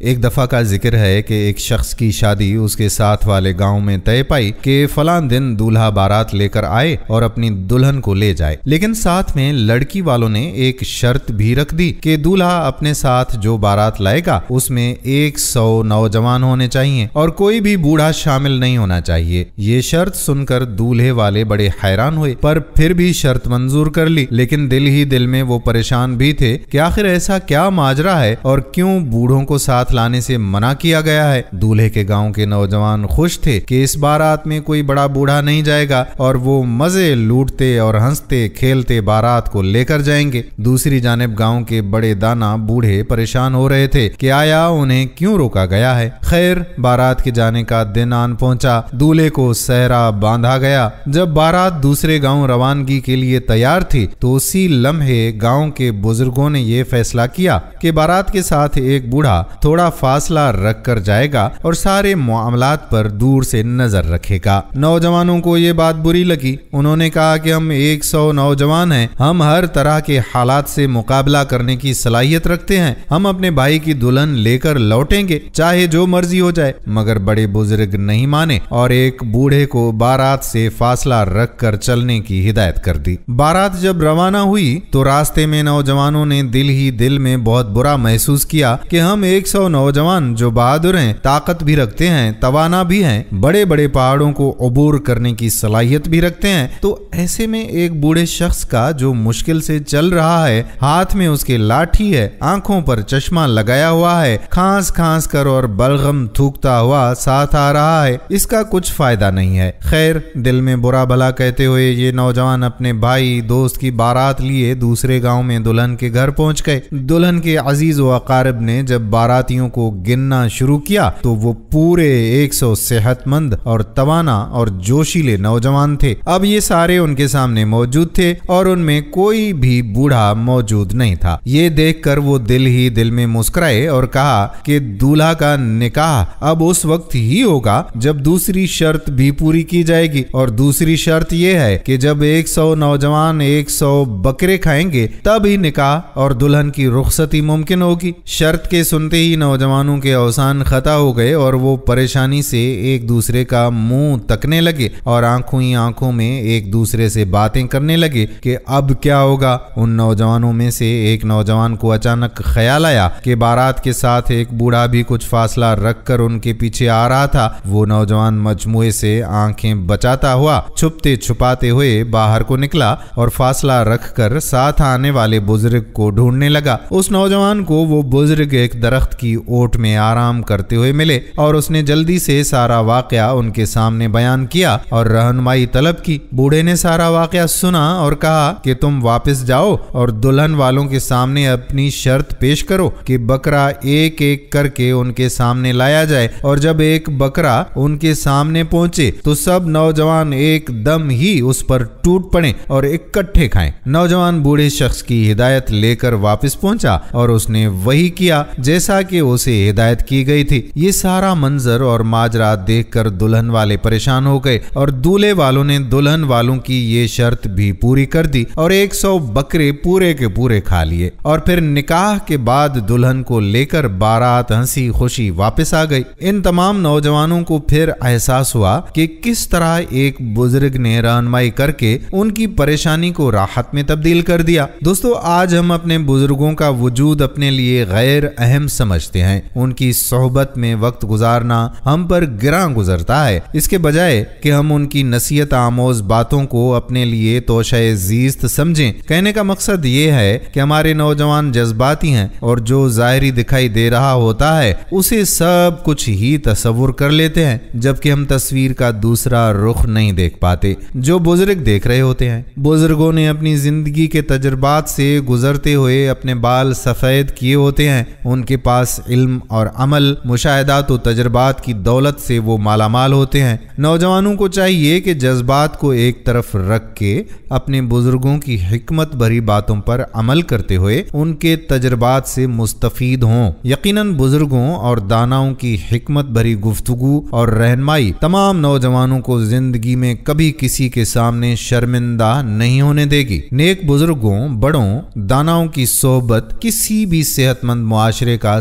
ایک دفعہ کا ذکر ہے کہ ایک شخص کی شادی اس کے ساتھ والے گاؤں میں طے پائی کہ فلاں دن دولہا بارات لے کر آئے اور اپنی دلہن کو لے جائے، لیکن ساتھ میں لڑکی والوں نے ایک شرط بھی رکھ دی کہ دولہا اپنے ساتھ جو بارات لائے گا اس میں 100 نوجوان ہونے چاہیے اور کوئی بھی بوڑھا شامل نہیں ہونا چاہیے۔ یہ شرط سن کر دولہے والے بڑے حیران ہوئے، پر پھر بھی شرط منظور کر لی، لیکن دل ہی دل میں وہ پریشان بھی تھے کہ آخر ایسا کیا ماجرا ہے اور کیوں بوڑھوں کو ساتھ لانے سے منع کیا گیا ہے۔ دولہے کے گاؤں کے نوجوان خوش تھے کہ اس بارات میں کوئی بڑا بوڑھا نہیں جائے گا اور وہ مزے لوٹتے اور ہنستے کھیلتے بارات کو لے کر جائیں گے۔ دوسری جانب گاؤں کے بڑے دانا بوڑھے پریشان ہو رہے تھے کہ آیا انہیں کیوں روکا گیا ہے۔ خیر، بارات کے جانے کا دن آن پہنچا، دولہے کو سہرا باندھا گیا۔ جب بارات دوسرے گاؤں روانگی کے لیے تیار تھی تو اسی لمحے گاؤں کے بزرگوں نے یہ فیصلہ کیا کہ بارات کے ساتھ ایک بوڑھا تھوڑا فاصلہ رکھ کر جائے گا اور سارے معاملات پر دور سے نظر رکھے گا۔ نوجوانوں کو یہ بات بری لگی، انہوں نے کہا کہ ہم 100 نوجوان ہیں، ہم ہر طرح کے حالات سے مقابلہ کرنے کی صلاحیت رکھتے ہیں، ہم اپنے بھائی کی دلہن لے کر لوٹیں گے چاہے جو مرضی ہو جائے۔ مگر بڑے بزرگ نہیں مانے اور ایک بوڑھے کو بارات سے فاصلہ رکھ کر چلنے کی ہدایت کر دی۔ بارات جب روانہ ہوئی تو راستے میں نوجوانوں نے دل ہی دل میں بہت برا محسوس کیا کہ ہم 100 نوجوان جو بہادر ہیں، طاقت بھی رکھتے ہیں، توانا بھی ہیں، بڑے بڑے پہاڑوں کو عبور کرنے کی صلاحیت بھی رکھتے ہیں، تو ایسے میں ایک بوڑھے شخص کا جو مشکل سے چل رہا ہے، ہاتھ میں اس کے لاٹھی ہے، آنکھوں پر چشمہ لگایا ہوا ہے، کھانس کھانس کر اور بلغم تھوکتا ہوا ساتھ آ رہا ہے، اس کا کچھ فائدہ نہیں ہے۔ خیر، دل میں برا بھلا کہتے ہوئے یہ نوجوان اپنے بھائی دوست کی بارات لیے دوسرے گاؤں میں دلہن کے گھر پہنچ گئے۔ دلہن کے عزیز و اقارب نے جب باراتیوں کو گننا شروع کیا تو وہ پورے 100 صحت مند اور توانا اور جوشیلے نوجوان تھے۔ اب یہ سارے ان کے سامنے موجود تھے اور ان میں کوئی بھی بوڑھا موجود نہیں تھا۔ یہ دیکھ کر وہ دل ہی دل میں مسکرائے اور کہا کہ دولہا کا نکاح اب اس وقت ہی ہوگا جب دوسری شرط بھی پوری کی جائے گی، اور دوسری شرط یہ ہے کہ جب 100 نوجوان 100 بکرے کھائیں گے تب ہی نکاح اور دلہن کی رخصتی ممکن ہوگی۔ شرط کے سنتے ہی نوجوانوں کے اوسان خطا ہو گئے اور وہ پریشانی سے ایک دوسرے کا منہ تکنے لگے اور آنکھوں ہی آنکھوں میں ایک دوسرے سے باتیں کرنے لگے کہ اب کیا ہوگا۔ ان نوجوانوں میں سے ایک نوجوان کو اچانک خیال آیا کہ بارات کے ساتھ ایک بوڑھا بھی کچھ فاصلہ رکھ کر ان کے پیچھے آ رہا تھا۔ وہ نوجوان مجموعے سے آنکھیں بچاتا ہوا چھپتے چھپاتے ہوئے باہر کو نکلا اور فاصلہ رکھ کر ساتھ آنے والے بزرگ کو ڈھونڈنے لگا۔ اس نوجوان کو وہ بزرگ ایک درخت کی اوٹ میں آرام کرتے ہوئے ملے اور اس نے جلدی سے سارا واقعہ ان کے سامنے بیان کیا اور رہنمائی طلب کی۔ بوڑھے نے سارا واقعہ سنا اور کہا کہ تم واپس جاؤ اور دلہن والوں کے سامنے اپنی شرط پیش کرو کہ بکرا ایک ایک کر کے ان کے سامنے لایا جائے، اور جب ایک بکرا ان کے سامنے پہنچے تو سب نوجوان ایک دم ہی اس پر ٹوٹ پڑیں اور اکٹھے کھائیں۔ نوجوان بوڑھے شخص کی ہدایت لے کر واپس پہنچا اور اس نے وہی کیا جیسا کہ اسے ہدایت کی گئی تھی۔ یہ سارا منظر اور ماجرا دیکھ کر دلہن والے پریشان ہو گئے اور دولہے والوں نے دلہن والوں کی یہ شرط بھی پوری کر دی اور 100 بکرے پورے کے پورے کھا لیے، اور پھر نکاح کے بعد دلہن کو لے کر بارات ہنسی خوشی واپس آ گئی۔ ان تمام نوجوانوں کو پھر احساس ہوا کہ کس طرح ایک بزرگ نے رہنمائی کر کے ان کی پریشانی کو راحت میں تبدیل کر دیا۔ دوستو، آج ہم اپنے بزرگوں کا وجود اپنے لیے غیر اہم سمجھتے ہیں، ان کی صحبت میں وقت گزارنا ہم پر گراں گزرتا ہے، اس کے بجائے کہ ہم ان کی نصیحت آموز باتوں کو اپنے لیے توشہ زیست سمجھیں۔ کہنے کا مقصد یہ ہے کہ ہمارے نوجوان جذباتی ہیں اور جو ظاہری دکھائی دے رہا ہوتا ہے اسے سب کچھ ہی تصور کر لیتے ہیں، جبکہ ہم تصویر کا دوسرا رخ نہیں دیکھ پاتے جو بزرگ دیکھ رہے ہوتے ہیں۔ بزرگوں نے اپنی زندگی کے تجربات سے گزرتے ہوئے اپنے بال سفید کیے ہوتے ہیں، ان کے پاس علم اور عمل، مشاہدات و تجربات کی دولت سے وہ مالا مال ہوتے ہیں۔ نوجوانوں کو چاہیے کہ جذبات کو ایک طرف رکھ کے اپنے بزرگوں کی حکمت بھری باتوں پر عمل کرتے ہوئے ان کے تجربات سے مستفید ہوں۔ یقیناً بزرگوں اور داناؤں کی حکمت بھری گفتگو اور رہنمائی تمام نوجوانوں کو زندگی میں کبھی کسی کے سامنے شرمندہ نہیں ہونے دے گی۔ نیک بزرگوں، بڑوں، داناؤں کی صحبت کسی بھی صحت مند معاشرے کا